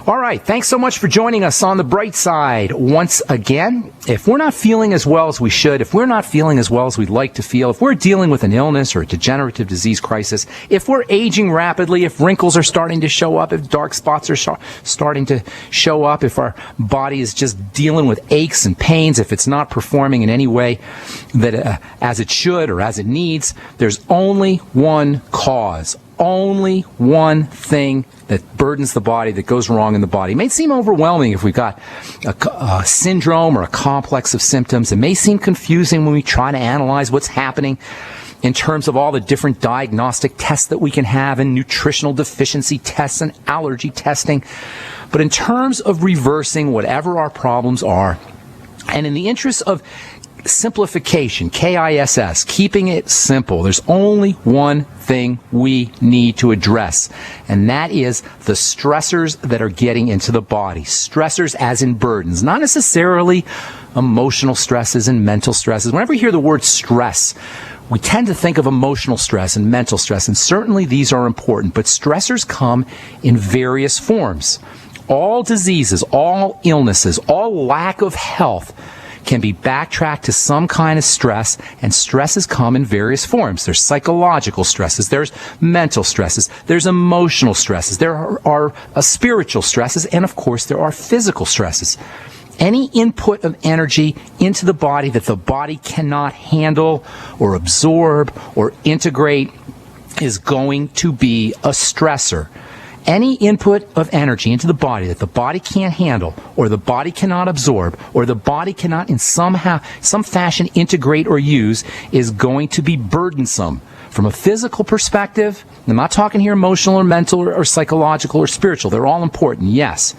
All right, thanks so much for joining us on the bright side once again. If we're not feeling as well as we should, if we're not feeling as well as we'd like to feel, if we're dealing with an illness or a degenerative disease crisis, if we're aging rapidly, if wrinkles are starting to show up, if dark spots are starting to show up, if our body is just dealing with aches and pains, if it's not performing in any way that as it should or as it needs, there's only one cause, only one thing that burdens the body, that goes wrong in the body. It may seem overwhelming if we've got a syndrome or a complex of symptoms. It may seem confusing when we try to analyze what's happening in terms of all the different diagnostic tests that we can have and nutritional deficiency tests and allergy testing. But in terms of reversing whatever our problems are, and in the interest of simplification, KISS, keeping it simple, there's only one thing we need to address, and that is the stressors that are getting into the body. Stressors as in burdens, not necessarily emotional stresses and mental stresses. Whenever you hear the word stress, we tend to think of emotional stress and mental stress, and certainly these are important, but stressors come in various forms. All diseases, all illnesses, all lack of health can be backtracked to some kind of stress, and stresses come in various forms. There's psychological stresses, there's mental stresses, there's emotional stresses, there are spiritual stresses, and of course there are physical stresses. Any input of energy into the body that the body cannot handle or absorb or integrate is going to be a stressor. Any input of energy into the body that the body can't handle, or the body cannot absorb, or the body cannot in some fashion integrate or use is going to be burdensome. From a physical perspective, I'm not talking here emotional or mental or psychological or spiritual. They're all important, yes.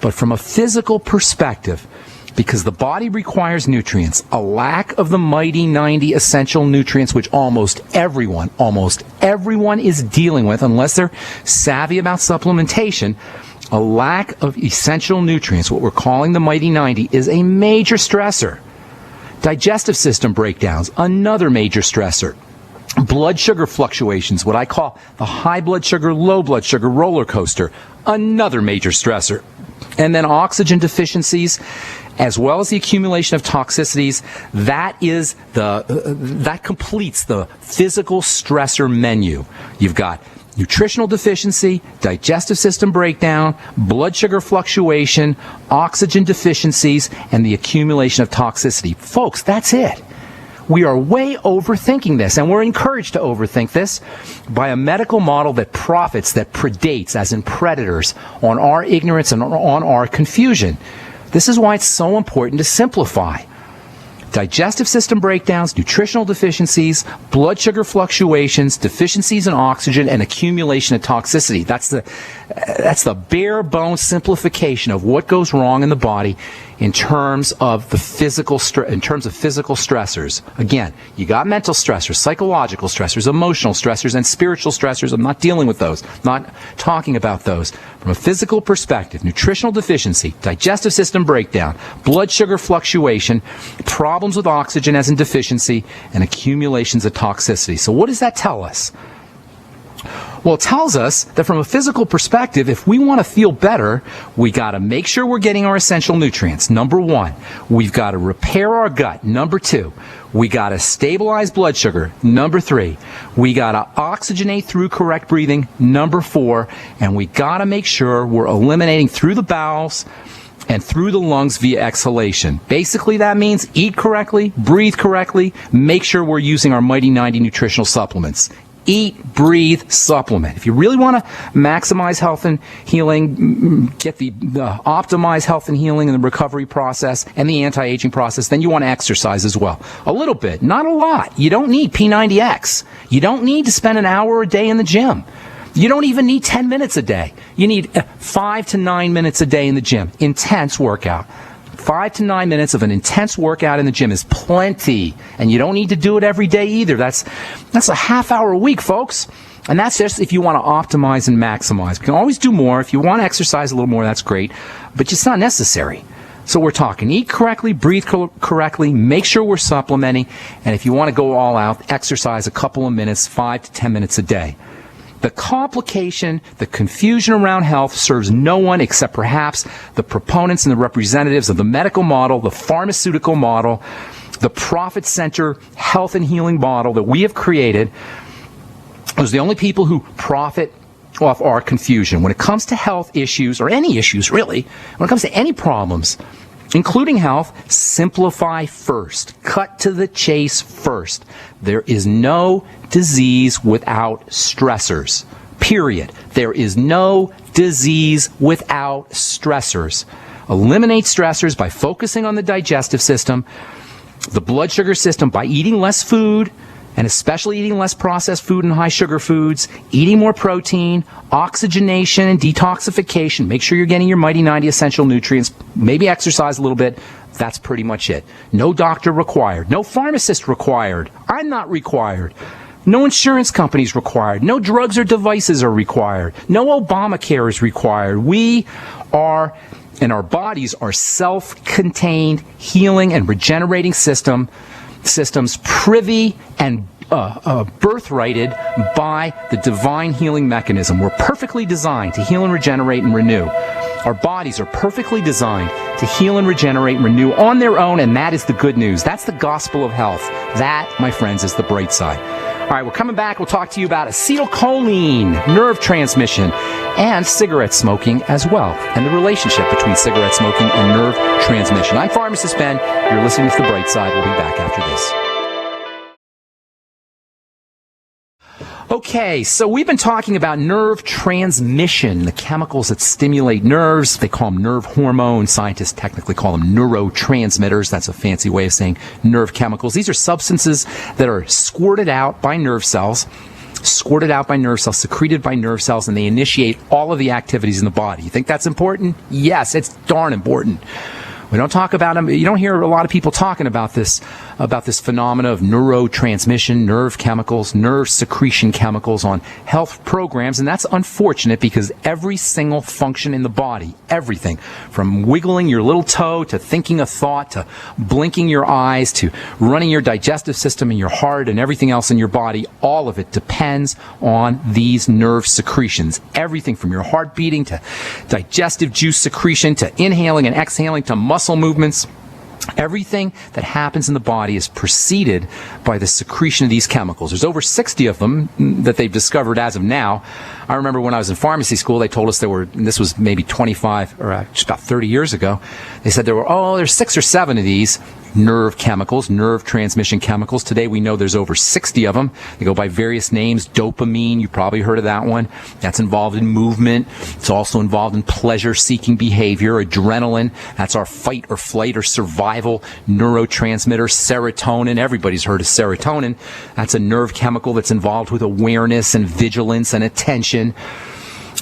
But from a physical perspective, because the body requires nutrients, a lack of the mighty 90 essential nutrients, which almost everyone is dealing with, unless they're savvy about supplementation, a lack of essential nutrients, what we're calling the mighty 90, is a major stressor. Digestive system breakdowns, another major stressor. Blood sugar fluctuations, what I call the high blood sugar, low blood sugar roller coaster, another major stressor. And then oxygen deficiencies, as well as the accumulation of toxicities, that completes the physical stressor menu. You've got nutritional deficiency, digestive system breakdown, blood sugar fluctuation, oxygen deficiencies, and the accumulation of toxicity. Folks, that's it. We are way overthinking this, and we're encouraged to overthink this by a medical model that profits, that predates, as in predators, on our ignorance and on our confusion. This is why it's so important to simplify. Digestive system breakdowns, nutritional deficiencies, blood sugar fluctuations, deficiencies in oxygen, and accumulation of toxicity. That's the bare bones simplification of what goes wrong in the body in terms of the physical stressors. Again, you got mental stressors, psychological stressors, emotional stressors, and spiritual stressors. I'm not dealing with those, not talking about those. From a physical perspective, nutritional deficiency, digestive system breakdown, blood sugar fluctuation, problems with oxygen as in deficiency, and accumulations of toxicity. So what does that tell us? Well, it tells us that from a physical perspective, if we want to feel better, we got to make sure we're getting our essential nutrients. Number one, we've got to repair our gut. Number two, we got to stabilize blood sugar. Number three, we got to oxygenate through correct breathing. Number four, and we got to make sure we're eliminating through the bowels and through the lungs via exhalation. Basically, that means eat correctly, breathe correctly, make sure we're using our Mighty 90 nutritional supplements. Eat, breathe, supplement. If you really want to maximize health and healing, get the optimize health and healing and the recovery process and the anti-aging process, then you want to exercise as well. A little bit, not a lot. You don't need P90X. You don't need to spend an hour a day in the gym. You don't even need 10 minutes a day. You need 5 to 9 minutes a day in the gym. Intense workout. 5 to 9 minutes of an intense workout in the gym is plenty. And you don't need to do it every day either. That's a half hour a week, folks. And that's just if you want to optimize and maximize. You can always do more. If you want to exercise a little more, that's great. But it's not necessary. So we're talking eat correctly, breathe correctly, make sure we're supplementing. And if you want to go all out, exercise a couple of minutes, 5 to 10 minutes a day. The complication, the confusion around health serves no one except perhaps the proponents and the representatives of the medical model, the pharmaceutical model, the profit center health and healing model that we have created. Those are the only people who profit off our confusion. When it comes to health issues, or any issues really, when it comes to any problems, including health, simplify first. Cut to the chase first. There is no disease without stressors. Period. There is no disease without stressors. Eliminate stressors by focusing on the digestive system, the blood sugar system, by eating less food, and especially eating less processed food and high sugar foods, eating more protein, oxygenation and detoxification. Make sure you're getting your Mighty 90 essential nutrients. Maybe exercise a little bit. That's pretty much it. No doctor required. No pharmacist required. I'm not required. No insurance companies required. No drugs or devices are required. No Obamacare is required. We are, and our bodies are self-contained healing and regenerating systems privy and birthrighted by the divine healing mechanism. We're perfectly designed to heal and regenerate and renew. Our bodies are perfectly designed to heal and regenerate and renew on their own, and that is the good news. That's the gospel of health. That, my friends, is the bright side. All right, we're coming back. We'll talk to you about acetylcholine, nerve transmission, and cigarette smoking as well, and the relationship between cigarette smoking and nerve transmission. I'm Pharmacist Ben. You're listening to The Bright Side. We'll be back after this. Okay, so we've been talking about nerve transmission, the chemicals that stimulate nerves. They call them nerve hormones. Scientists technically call them neurotransmitters. That's a fancy way of saying nerve chemicals. These are substances that are squirted out by nerve cells, secreted by nerve cells, and they initiate all of the activities in the body. You think that's important? Yes, it's darn important. We don't talk about them. You don't hear a lot of people talking about this phenomena of neurotransmission, nerve chemicals, nerve secretion chemicals on health programs, and that's unfortunate because every single function in the body, everything from wiggling your little toe to thinking a thought to blinking your eyes to running your digestive system and your heart and everything else in your body, all of it depends on these nerve secretions. Everything from your heart beating to digestive juice secretion to inhaling and exhaling to muscle movements. Everything that happens in the body is preceded by the secretion of these chemicals. There's over 60 of them that they've discovered as of now. I remember when I was in pharmacy school, they told us there were, and this was maybe 25 or just about 30 years ago, they said there's 6 or 7 of these nerve chemicals, nerve transmission chemicals. Today we know there's over 60 of them. They go by various names. Dopamine, you probably heard of that one. That's involved in movement. It's also involved in pleasure-seeking behavior. Adrenaline, that's our fight or flight or survival neurotransmitter. Serotonin, everybody's heard of serotonin. That's a nerve chemical that's involved with awareness and vigilance and attention.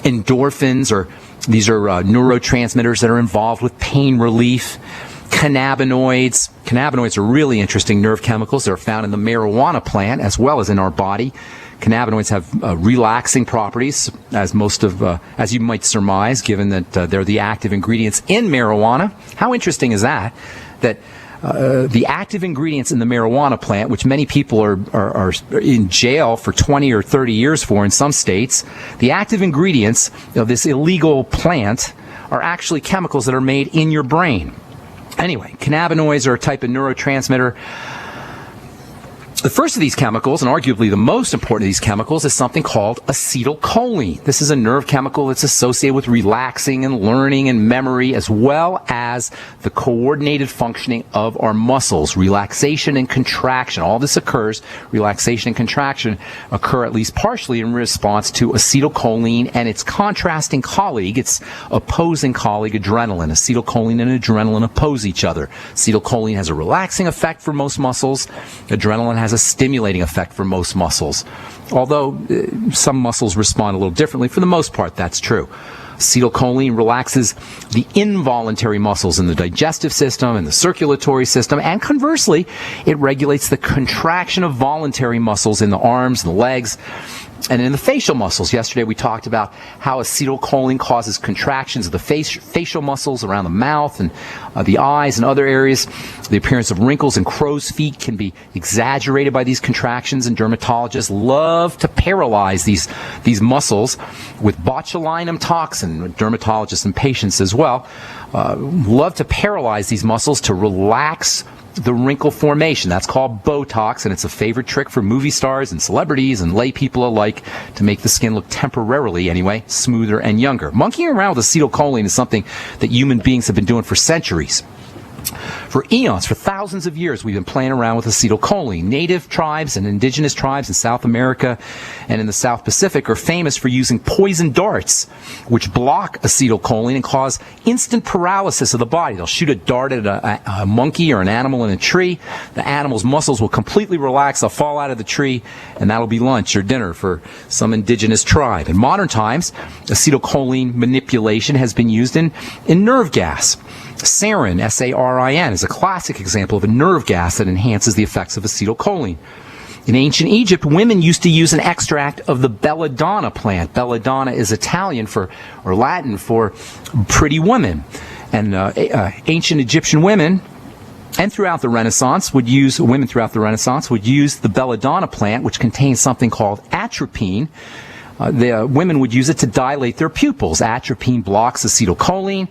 Endorphins, these are neurotransmitters that are involved with pain relief. Cannabinoids. Cannabinoids are really interesting nerve chemicals. They're found in the marijuana plant as well as in our body. Cannabinoids have relaxing properties, as you might surmise, given that they're the active ingredients in marijuana. How interesting is that? That the active ingredients in the marijuana plant, which many people are in jail for 20 or 30 years for in some states, the active ingredients of this illegal plant are actually chemicals that are made in your brain. Anyway, cannabinoids are a type of neurotransmitter. The first of these chemicals, and arguably the most important of these chemicals, is something called acetylcholine. This is a nerve chemical that's associated with relaxing and learning and memory, as well as the coordinated functioning of our muscles. Relaxation and contraction, all this occurs, relaxation and contraction occur at least partially in response to acetylcholine and its contrasting colleague, its opposing colleague, adrenaline. Acetylcholine and adrenaline oppose each other. Acetylcholine has a relaxing effect for most muscles. Adrenaline has a stimulating effect for most muscles, although some muscles respond a little differently. For the most part, that's true. Acetylcholine relaxes the involuntary muscles in the digestive system and the circulatory system, and conversely, it regulates the contraction of voluntary muscles in the arms and the legs And in the facial muscles, yesterday we talked about how acetylcholine causes contractions of the facial muscles around the mouth and the eyes and other areas. The appearance of wrinkles and crow's feet can be exaggerated by these contractions, and dermatologists love to paralyze these muscles with botulinum toxin. Dermatologists and patients as well love to paralyze these muscles to relax the wrinkle formation. That's called Botox, and it's a favorite trick for movie stars and celebrities and lay people alike to make the skin look temporarily, anyway, smoother and younger. Monkeying around with acetylcholine is something that human beings have been doing for centuries. For eons, for thousands of years, we've been playing around with acetylcholine. Native tribes and indigenous tribes in South America and in the South Pacific are famous for using poison darts, which block acetylcholine and cause instant paralysis of the body. They'll shoot a dart at a monkey or an animal in a tree. The animal's muscles will completely relax. They'll fall out of the tree, and that'll be lunch or dinner for some indigenous tribe. In modern times, acetylcholine manipulation has been used in nerve gas. Sarin, S-A-R-I-N, is a classic example of a nerve gas that enhances the effects of acetylcholine. In ancient Egypt, women used to use an extract of the belladonna plant. Belladonna is Italian or Latin for pretty woman. And ancient Egyptian women and throughout the Renaissance would use the belladonna plant, which contains something called atropine. The women would use it to dilate their pupils. Atropine blocks acetylcholine.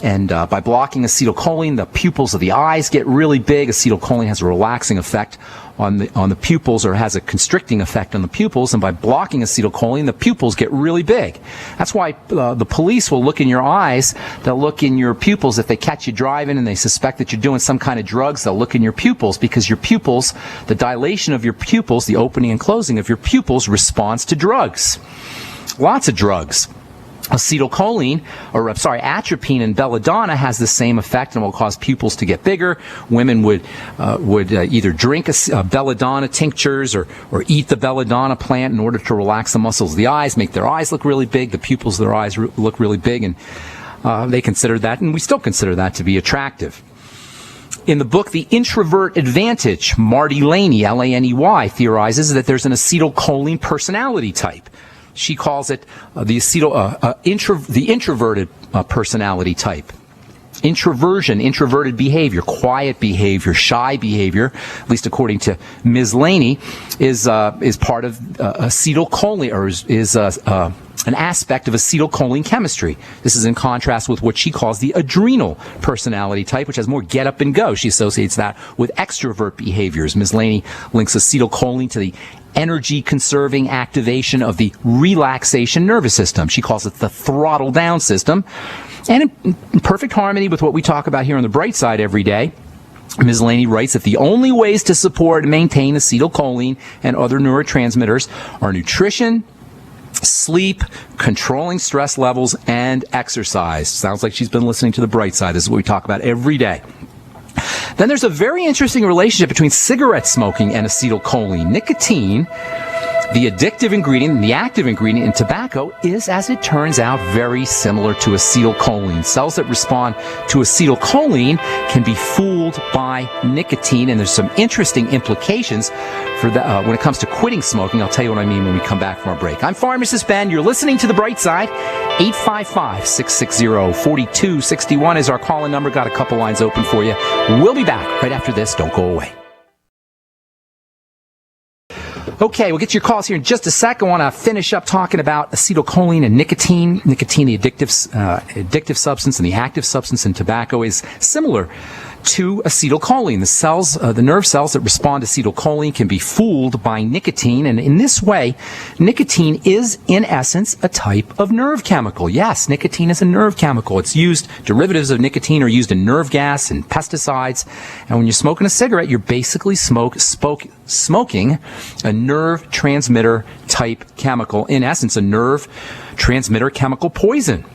And by blocking acetylcholine, the pupils of the eyes get really big. Acetylcholine has a relaxing effect on the pupils, or has a constricting effect on the pupils. And by blocking acetylcholine, the pupils get really big. That's why the police will look in your eyes. They'll look in your pupils. If they catch you driving and they suspect that you're doing some kind of drugs, they'll look in your pupils, because your pupils, the dilation of your pupils, the opening and closing of your pupils, responds to drugs. Lots of drugs. Atropine and belladonna has the same effect and will cause pupils to get bigger. Women would either drink belladonna tinctures or eat the belladonna plant in order to relax the muscles of the eyes, make their eyes look really big, the pupils of their eyes look really big, and they consider that, and we still consider that to be attractive. In the book, The Introvert Advantage, Marty Laney, L-A-N-E-Y, theorizes that there's an acetylcholine personality type. She calls it the introverted personality type. Introversion, introverted behavior, quiet behavior, shy behavior, at least according to Ms. Laney, is part of acetylcholine, or is an aspect of acetylcholine chemistry. This is in contrast with what she calls the adrenal personality type, which has more get up and go. She associates that with extrovert behaviors. Ms. Laney links acetylcholine to the energy-conserving activation of the relaxation nervous system. She calls it the throttle down system. And in perfect harmony with what we talk about here on the Bright Side every day, Ms. Laney writes that the only ways to support and maintain acetylcholine and other neurotransmitters are nutrition, sleep, controlling stress levels, and exercise. Sounds like she's been listening to the Bright Side. This is what we talk about every day. Then there's a very interesting relationship between cigarette smoking and acetylcholine. Nicotine, the addictive ingredient and the active ingredient in tobacco, is, as it turns out, very similar to acetylcholine. Cells that respond to acetylcholine can be fooled by nicotine, and there's some interesting implications for that when it comes to quitting smoking. I'll tell you what I mean when we come back from our break. I'm Pharmacist Ben. You're listening to The Bright Side. 855-660-4261 is our call-in number. Got a couple lines open for you. We'll be back right after this. Don't go away. Okay, we'll get to your calls here in just a sec. I want to finish up talking about acetylcholine and nicotine. Nicotine, the addictive substance, and the active substance in tobacco, is similar to acetylcholine. The cells, the nerve cells that respond to acetylcholine can be fooled by nicotine, and in this way, nicotine is, in essence, a type of nerve chemical. Yes, nicotine is a nerve chemical. It's used, derivatives of nicotine are used in nerve gas and pesticides, and when you're smoking a cigarette, you're basically smoking a nerve transmitter type chemical. In essence, a nerve transmitter chemical poison.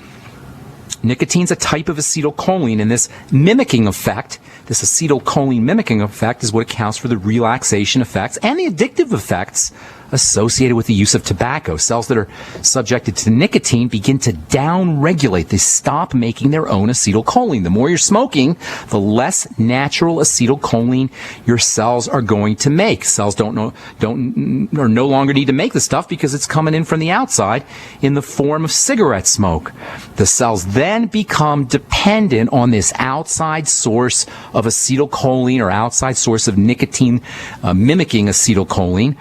Nicotine's a type of acetylcholine, and this mimicking effect, this acetylcholine mimicking effect, is what accounts for the relaxation effects and the addictive effects associated with the use of tobacco. Cells that are subjected to nicotine begin to downregulate. They stop making their own acetylcholine. The more you're smoking, the less natural acetylcholine your cells are going to make. Cells or no longer need to make the stuff because it's coming in from the outside in the form of cigarette smoke. The cells then become dependent on this outside source of acetylcholine or outside source of nicotine mimicking acetylcholine.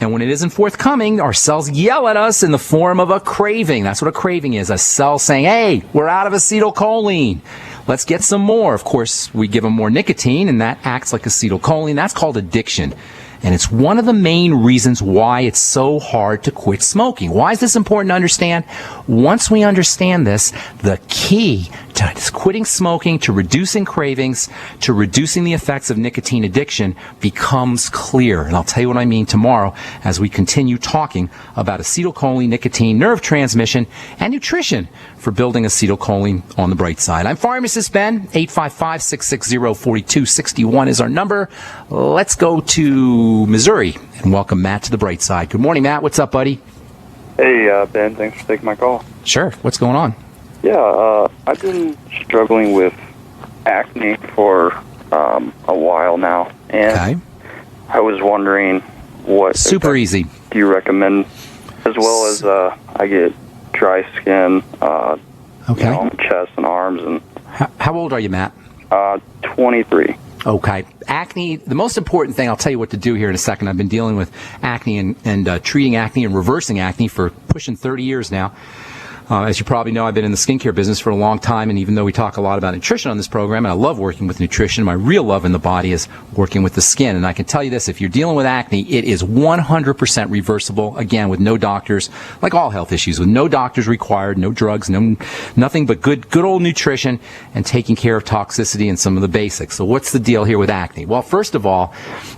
And when it isn't forthcoming, our cells yell at us in the form of a craving. That's what a craving is, a cell saying, hey, we're out of acetylcholine. Let's get some more. Of course, we give them more nicotine, and that acts like acetylcholine. That's called addiction. And it's one of the main reasons why it's so hard to quit smoking. Why is this important to understand? Once we understand this, the key to quitting smoking, to reducing cravings, to reducing the effects of nicotine addiction becomes clear. And I'll tell you what I mean tomorrow as we continue talking about acetylcholine, nicotine, nerve transmission, and nutrition for building acetylcholine on the bright side. I'm Pharmacist Ben. 855-660-4261 is our number. Let's go to Missouri and welcome Matt to the bright side. Good morning, Matt. What's up, buddy? Hey, Ben. Thanks for taking my call. Sure. What's going on? Yeah, I've been struggling with acne for a while now, and I was wondering what super easy do you recommend, as well as I get dry skin, on my chest and arms. And how old are you, Matt? 23. Okay. Acne, the most important thing, I'll tell you what to do here in a second. I've been dealing with acne and treating acne and reversing acne for pushing 30 years now. As you probably know, I've been in the skincare business for a long time, and even though we talk a lot about nutrition on this program, and I love working with nutrition, my real love in the body is working with the skin. And I can tell you this, if you're dealing with acne, it is 100% reversible, again, with no doctors, like all health issues, with no doctors required, no drugs, nothing but good old nutrition and taking care of toxicity and some of the basics. So what's the deal here with acne? Well, first of all,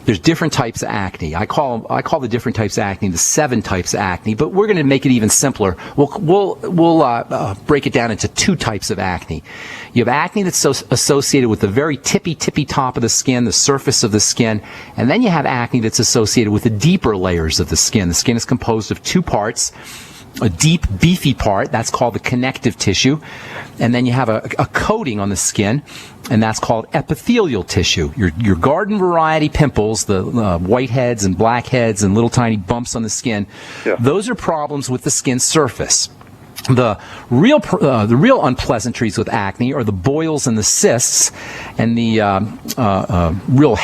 there's different types of acne. I call the different types of acne the 7 types of acne, but we're going to make it even simpler. We'll break it down into 2 types of acne. You have acne that's associated with the very tippy top of the skin, the surface of the skin, and then you have acne that's associated with the deeper layers of the skin. The skin is composed of 2 parts. A deep, beefy part, that's called the connective tissue, and then you have a coating on the skin, and that's called epithelial tissue. Your garden variety pimples, the whiteheads and blackheads and little tiny bumps on the skin, those are problems with the skin surface. The real unpleasantries with acne are the boils and the cysts, and the real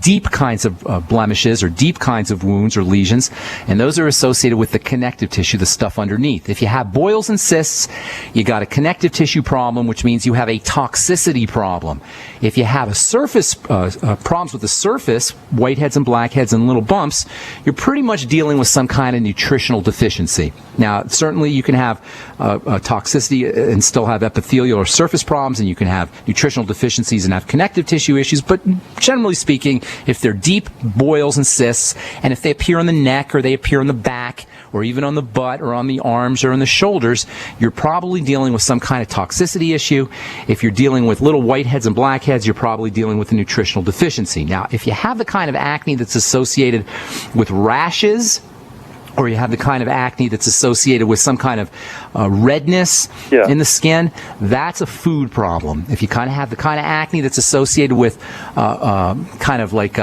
deep kinds of blemishes or deep kinds of wounds or lesions, and those are associated with the connective tissue, the stuff underneath. If you have boils and cysts, you got a connective tissue problem, which means you have a toxicity problem. If you have a surface problems with the surface, whiteheads and blackheads and little bumps, you're pretty much dealing with some kind of nutritional deficiency. Now, certainly you can have toxicity and still have epithelial or surface problems, and you can have nutritional deficiencies and have connective tissue issues, but generally speaking, if they're deep boils and cysts, and if they appear on the neck or they appear on the back or even on the butt or on the arms or on the shoulders, you're probably dealing with some kind of toxicity issue. If you're dealing with little whiteheads and blackheads, you're probably dealing with a nutritional deficiency. Now, if you have the kind of acne that's associated with rashes, or you have the kind of acne that's associated with some kind of redness in the skin, that's a food problem. If you kind of have the kind of acne that's associated with kind of like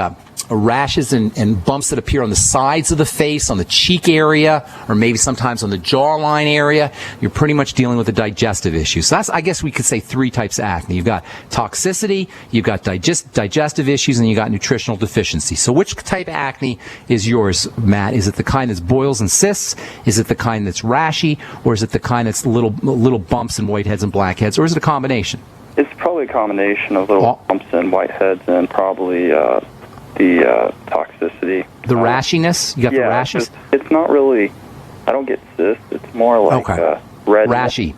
rashes and bumps that appear on the sides of the face, on the cheek area, or maybe sometimes on the jawline area, you're pretty much dealing with a digestive issue. So that's, I guess we could say, 3 types of acne. You've got toxicity, you've got digestive issues, and you've got nutritional deficiency. So which type of acne is yours, Matt? Is it the kind that's boils and cysts? Is it the kind that's rashy? Or is it the kind that's little bumps and whiteheads and blackheads? Or is it a combination? It's probably a combination of little bumps and whiteheads and probably the toxicity. The rashiness? You got the rashes? It's not really, I don't get cysts. It's more like red. Rashy.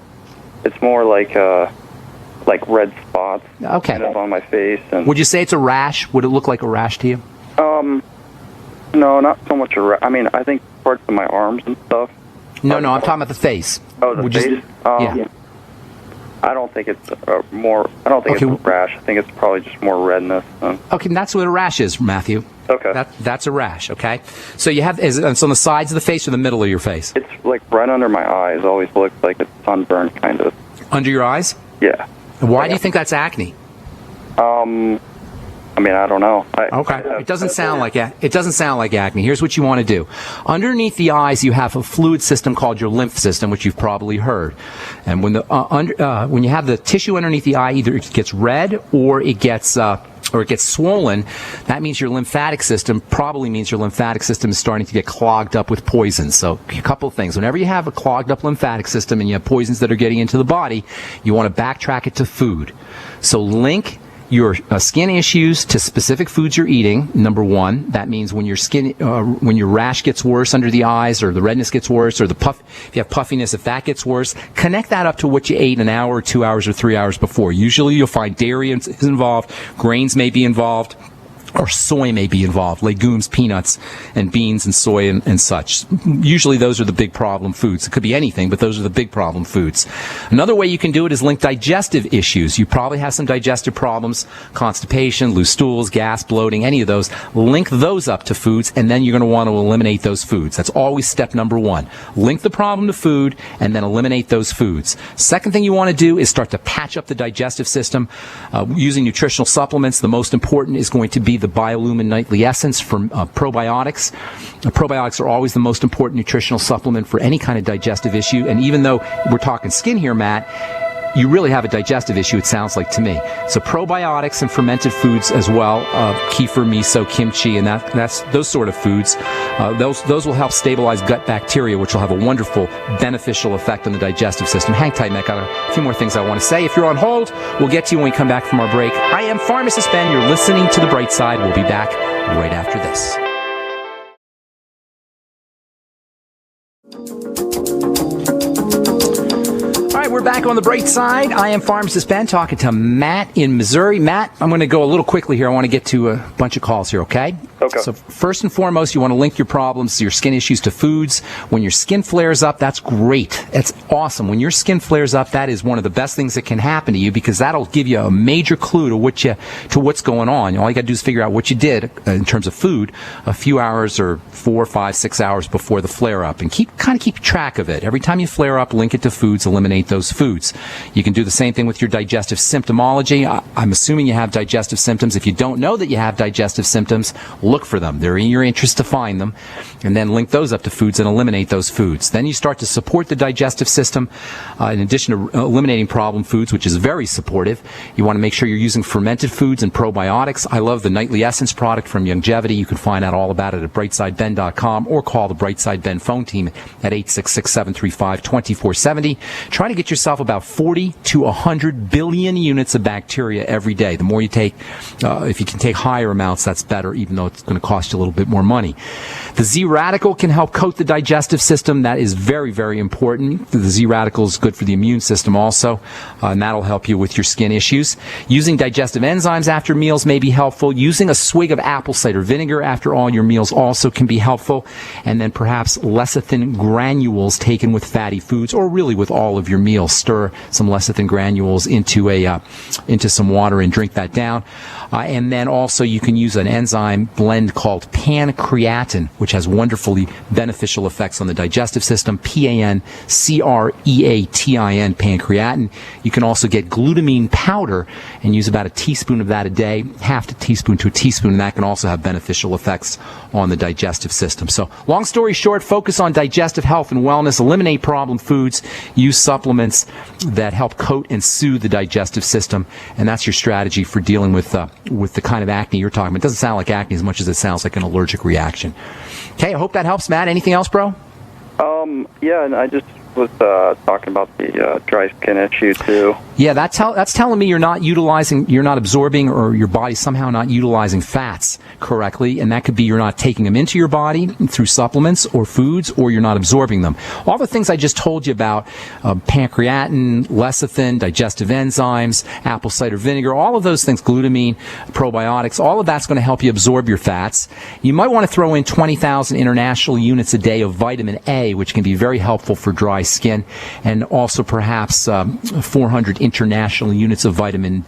It's more like red spots kind of on my face. And would you say it's a rash? Would it look like a rash to you? No, not so much a rash. I mean, I think parts of my arms and stuff. No, I'm talking about the face. Oh, the face? Yeah. I don't think it's it's a rash. I think it's probably just more redness. Okay, that's what a rash is, Matthew. Okay. That's a rash, okay? So you have, it's on the sides of the face or the middle of your face? It's like right under my eyes. Always looks like it's sunburned, kind of. Under your eyes? Yeah. Why do you think that's acne? I mean, I don't know. It doesn't sound like acne. Here's what you want to do. Underneath the eyes, you have a fluid system called your lymph system, which you've probably heard. And when when you have the tissue underneath the eye, either it gets red or it gets swollen. That means your lymphatic system is starting to get clogged up with poison. So a couple of things. Whenever you have a clogged up lymphatic system and you have poisons that are getting into the body, you want to backtrack it to food. So link your skin issues to specific foods you're eating. Number one, that means when your when your rash gets worse under the eyes, or the redness gets worse, or if you have puffiness, if that gets worse, connect that up to what you ate an hour, or 2 hours, or 3 hours before. Usually you'll find dairy is involved, grains may be involved, or soy may be involved, legumes, peanuts, and beans and soy and such. Usually those are the big problem foods. It could be anything, but those are the big problem foods. Another way you can do it is link digestive issues. You probably have some digestive problems, constipation, loose stools, gas, bloating, any of those. Link those up to foods, and then you're going to want to eliminate those foods. That's always step number one. Link the problem to food, and then eliminate those foods. Second thing you want to do is start to patch up the digestive system using nutritional supplements. The most important is going to be the Biolumin Nightly Essence from probiotics. Probiotics are always the most important nutritional supplement for any kind of digestive issue. And even though we're talking skin here, Matt, you really have a digestive issue, it sounds like to me. So probiotics and fermented foods as well, kefir, miso, kimchi, and that's those sort of foods. Those will help stabilize gut bacteria, which will have a wonderful beneficial effect on the digestive system. Hang tight, Matt. Got a few more things I want to say. If you're on hold, we'll get to you when we come back from our break. I am Pharmacist Ben. You're listening to The Bright Side. We'll be back right after this. All right, we're back on The Bright Side. I am Pharmacist Ben, talking to Matt in Missouri. Matt, I'm going to go a little quickly here. I want to get to a bunch of calls here, okay? Okay. So first and foremost, you want to link your problems, your skin issues, to foods. When your skin flares up, that's great. That's awesome. When your skin flares up, that is one of the best things that can happen to you, because that'll give you a major clue to what's going on. All you got to do is figure out what you did in terms of food a few hours or 4, 5, 6 hours before the flare up, and keep track of it. Every time you flare up, link it to foods, eliminate those foods. You can do the same thing with your digestive symptomology. I'm assuming you have digestive symptoms. If you don't know that you have digestive symptoms, look for them. They're in your interest to find them, and then link those up to foods and eliminate those foods. Then you start to support the digestive system. In addition to eliminating problem foods, which is very supportive, you want to make sure you're using fermented foods and probiotics. I love the Nightly Essence product from Longevity. You can find out all about it at brightsideben.com, or call the Brightside Ben phone team at 866-735-2470. Try to get yourself about 40 to 100 billion units of bacteria every day. The more you take, if you can take higher amounts, that's better, even though it's going to cost you a little bit more money. The Z radical can help coat the digestive system. That is very, very important. The Z radical is good for the immune system also, and that'll help you with your skin issues. Using digestive enzymes after meals may be helpful. Using a swig of apple cider vinegar after all your meals also can be helpful. And then perhaps lecithin granules taken with fatty foods, or really with all of your meals. Stir some lecithin granules into some water and drink that down. And then also you can use an enzyme blend called pancreatin, which has wonderfully beneficial effects on the digestive system. pancreatin, pancreatin. You can also get glutamine powder and use about a teaspoon of that a day, half a teaspoon to a teaspoon, and that can also have beneficial effects on the digestive system. So long story short, focus on digestive health and wellness, eliminate problem foods, use supplements that help coat and soothe the digestive system, and that's your strategy for dealing with the kind of acne you're talking about. It doesn't sound like acne as much as it sounds like an allergic reaction. Okay, I hope that helps, Matt. Anything else, bro? Yeah, and I just was talking about the dry skin issue too. Yeah, that's telling me you're not absorbing, or your body's somehow not utilizing fats correctly, and that could be you're not taking them into your body through supplements or foods, or you're not absorbing them. All the things I just told you about, pancreatin, lecithin, digestive enzymes, apple cider vinegar, all of those things, glutamine, probiotics, all of that's going to help you absorb your fats. You might want to throw in 20,000 international units a day of vitamin A, which can be very helpful for dry skin, and also perhaps 400 international units of vitamin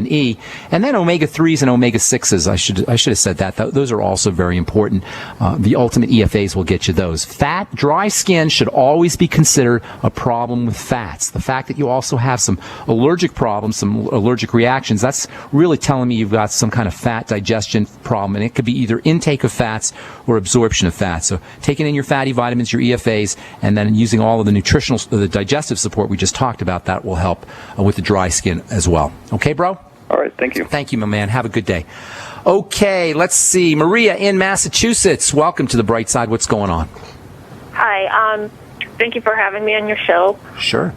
E, and then omega-3s and omega-6s. I should have said that. Those are also very important. The ultimate EFAs will get you those. Dry skin should always be considered a problem with fats. The fact that you also have some allergic problems, some allergic reactions, that's really telling me you've got some kind of fat digestion problem, and it could be either intake of fats or absorption of fats. So taking in your fatty vitamins, your EFAs, and then using all of the digestive support we just talked about, that will help with the dry skin as well. Okay, bro? All right, thank you. Thank you, my man. Have a good day. Okay, let's see. Maria in Massachusetts. Welcome to the Bright Side. What's going on? Hi. Thank you for having me on your show. Sure.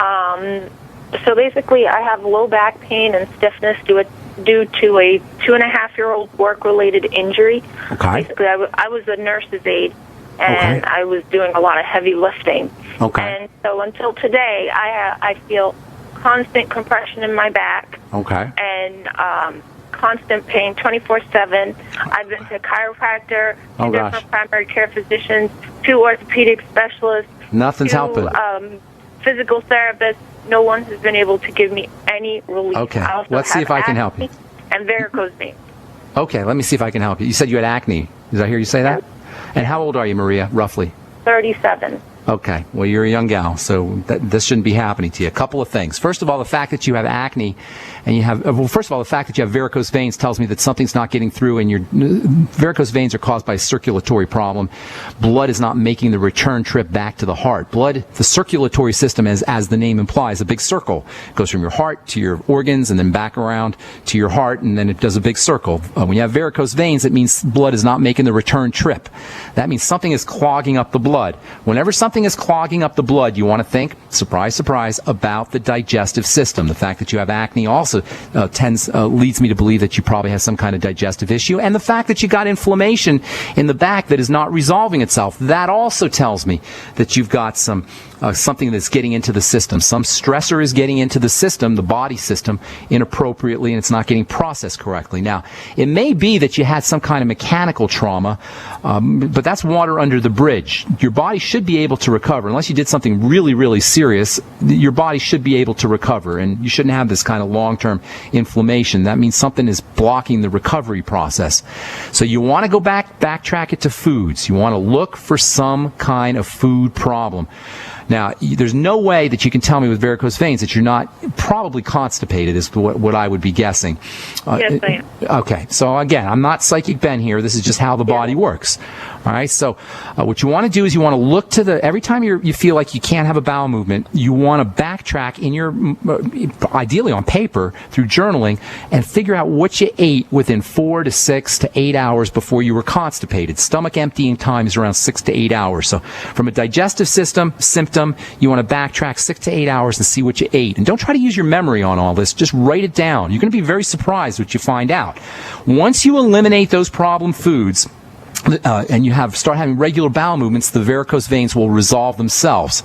So basically, I have low back pain and stiffness due to a 2.5-year-old work-related injury. Okay. Basically, I was a nurse's aide, and Okay. I was doing a lot of heavy lifting. Okay. And so until today, I feel constant compression in my back. Okay. And constant pain 24/7. I've been to a chiropractor, Oh, gosh. different primary care physicians, 2 orthopedic specialists, Nothing's 2 helping. physical therapists. No one has been able to give me any relief. Okay. I also Let's see have if I can help you. acne and varicose veins. Okay, let me see if I can help you. You said you had acne. Did I hear you say that? And how old are you, Maria, roughly? 37. Okay, well, you're a young gal, so this shouldn't be happening to you. A couple of things. First of all, the fact that you have acne and you have, first of all, the fact that you have varicose veins tells me that something's not getting through, and your varicose veins are caused by a circulatory problem. Blood is not making the return trip back to the heart. Blood, the circulatory system, as the name implies, a big circle. It goes from your heart to your organs and then back around to your heart, and then it does a big circle. When you have varicose veins, it means blood is not making the return trip. That means something is clogging up the blood. Whenever something is clogging up the blood, you want to think, surprise, surprise, about the digestive system. The fact that you have acne also leads me to believe that you probably have some kind of digestive issue. And the fact that you got inflammation in the back that is not resolving itself, that also tells me that you've got something that's getting into the system. Some stressor is getting into the system, the body system, inappropriately, and it's not getting processed correctly. Now, it may be that you had some kind of mechanical trauma, but that's water under the bridge. Your body should be able to recover. Unless you did something really, really serious, your body should be able to recover, and you shouldn't have this kind of long-term inflammation. That means something is blocking the recovery process. So you want to go backtrack it to foods. You want to look for some kind of food problem. Now, there's no way that you can tell me with varicose veins that you're not probably constipated, is what I would be guessing. Yes, I am. Okay, so again, I'm not Psychic Ben here. This is just how the body works. All right, so what you want to do is you want to look to every time you feel like you can't have a bowel movement, you want to backtrack in your, ideally on paper, through journaling, and figure out what you ate within 4 to 6 to 8 hours before you were constipated. Stomach emptying time is around 6 to 8 hours. So from a digestive system symptom, you want to backtrack 6 to 8 hours and see what you ate. And don't try to use your memory on all this. Just write it down. You're going to be very surprised what you find out. Once you eliminate those problem foods, and you start having regular bowel movements, the varicose veins will resolve themselves.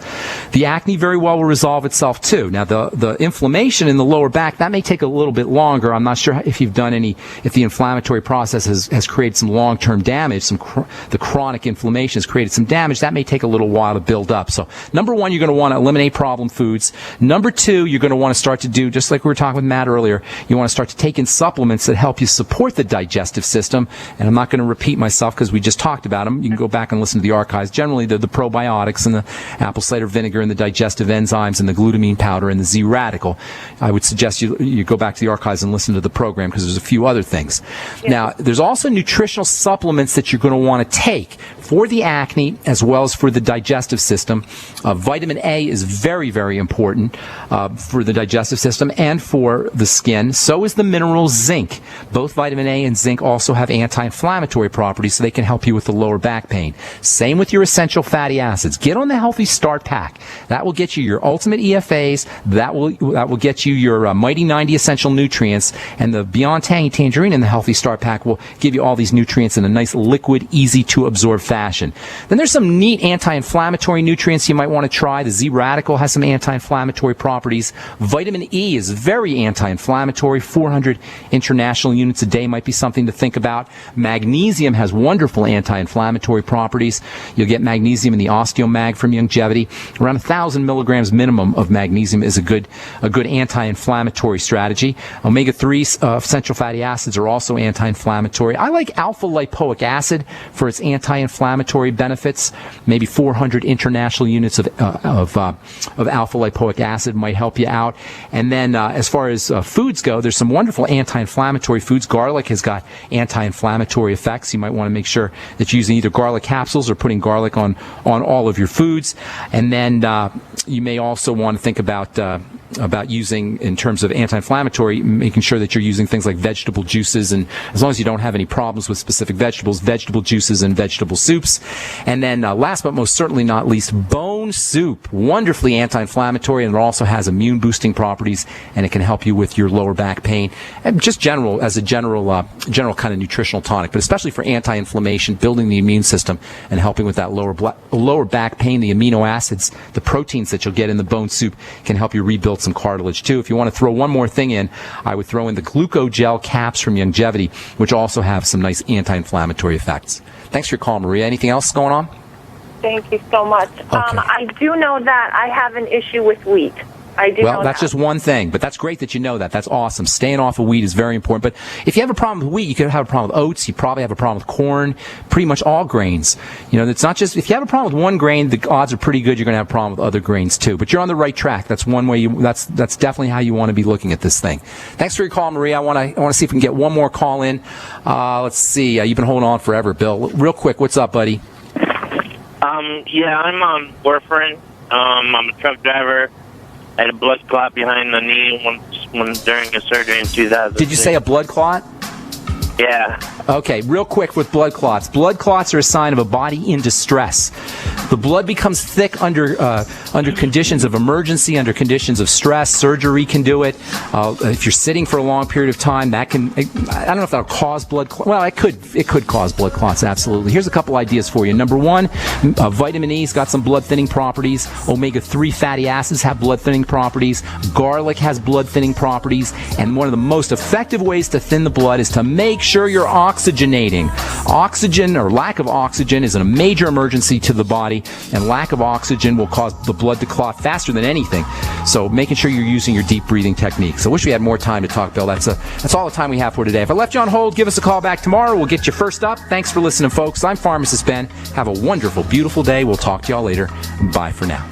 The acne very well will resolve itself too. Now, the inflammation in the lower back, that may take a little bit longer. I'm not sure if you've done if the inflammatory process has created some long-term damage, the chronic inflammation has created some damage. That may take a little while to build up. So, number one, you're going to want to eliminate problem foods. Number two, you're going to want to start to do, just like we were talking with Matt earlier, you want to start to take in supplements that help you support the digestive system. And I'm not going to repeat myself because we just talked about them. You can go back and listen to the archives. Generally, they're the probiotics and the apple cider vinegar and the digestive enzymes and the glutamine powder and the Z radical. I would suggest you go back to the archives and listen to the program because there's a few other things. Yeah. Now, there's also nutritional supplements that you're going to want to take for the acne as well as for the digestive system. Vitamin A is very, very important for the digestive system and for the skin. So is the mineral zinc. Both vitamin A and zinc also have anti-inflammatory properties, so they can help you with the lower back pain. Same with your essential fatty acids. Get on the Healthy Start Pack. That will get you your ultimate EFAs. That will get you your Mighty 90 essential nutrients, and the Beyond Tangy Tangerine in the Healthy Start Pack will give you all these nutrients in a nice liquid, easy to absorb fashion. Then there's some neat anti-inflammatory nutrients you might want to try. The Z Radical has some anti-inflammatory properties. Vitamin E is very anti-inflammatory. 400 international units a day might be something to think about. Magnesium has wonderful wonderful anti-inflammatory properties. You'll get magnesium in the osteomag from longevity. Around 1,000 milligrams minimum of magnesium is a good anti-inflammatory strategy. Omega-3 essential fatty acids are also anti-inflammatory. I like alpha lipoic acid for its anti-inflammatory benefits. Maybe 400 international units of alpha lipoic acid might help you out. And then as far as foods go, there's some wonderful anti-inflammatory foods. Garlic has got anti-inflammatory effects. You might want to make sure that you're using either garlic capsules or putting garlic on all of your foods. And then you may also want to think about using, in terms of anti-inflammatory, making sure that you're using things like vegetable juices, and as long as you don't have any problems with specific vegetables, vegetable juices and vegetable soups. And then last but most certainly not least, bone soup. Wonderfully anti-inflammatory, and it also has immune boosting properties, and it can help you with your lower back pain, and just general kind of nutritional tonic, but especially for anti-inflammation, building the immune system and helping with that lower back pain. The amino acids, the proteins that you'll get in the bone soup can help you rebuild some cartilage too. If you want to throw one more thing in, I would throw in the glucogel caps from longevity, which also have some nice anti-inflammatory effects. Thanks for your call, Maria. Anything else going on? Thank you so much. Okay. I do know that I have an issue with wheat. Well, that's just one thing, but that's great that you know that. That's awesome. Staying off of wheat is very important. But if you have a problem with wheat, you could have a problem with oats. You probably have a problem with corn, pretty much all grains. It's not just, if you have a problem with one grain, the odds are pretty good you're going to have a problem with other grains too. But you're on the right track. That's one way that's definitely how you want to be looking at this thing. Thanks for your call, Maria. I want to see if we can get one more call in. Let's see. You've been holding on forever, Bill. Real quick, what's up, buddy? Yeah, I'm on warfarin. I'm a truck driver. I had a blood clot behind the knee when during a surgery in 2000. Did you say a blood clot? Yeah. Okay, real quick with blood clots. Blood clots are a sign of a body in distress. The blood becomes thick under conditions of emergency, under conditions of stress. Surgery can do it. If you're sitting for a long period of time, that can, I don't know if that'll cause blood clots. Well, it could cause blood clots, absolutely. Here's a couple ideas for you. Number one, vitamin E's got some blood thinning properties. Omega-3 fatty acids have blood thinning properties. Garlic has blood thinning properties. And one of the most effective ways to thin the blood is to make sure you're oxygenating. Oxygen, or lack of oxygen, is a major emergency to the body, and lack of oxygen will cause the blood to clot faster than anything. So making sure you're using your deep breathing techniques. I wish we had more time to talk, Bill. That's all the time we have for today. If I left you on hold, give us a call back tomorrow. We'll get you first up. Thanks for listening, folks. I'm Pharmacist Ben. Have a wonderful, beautiful day. We'll talk to y'all later. Bye for now.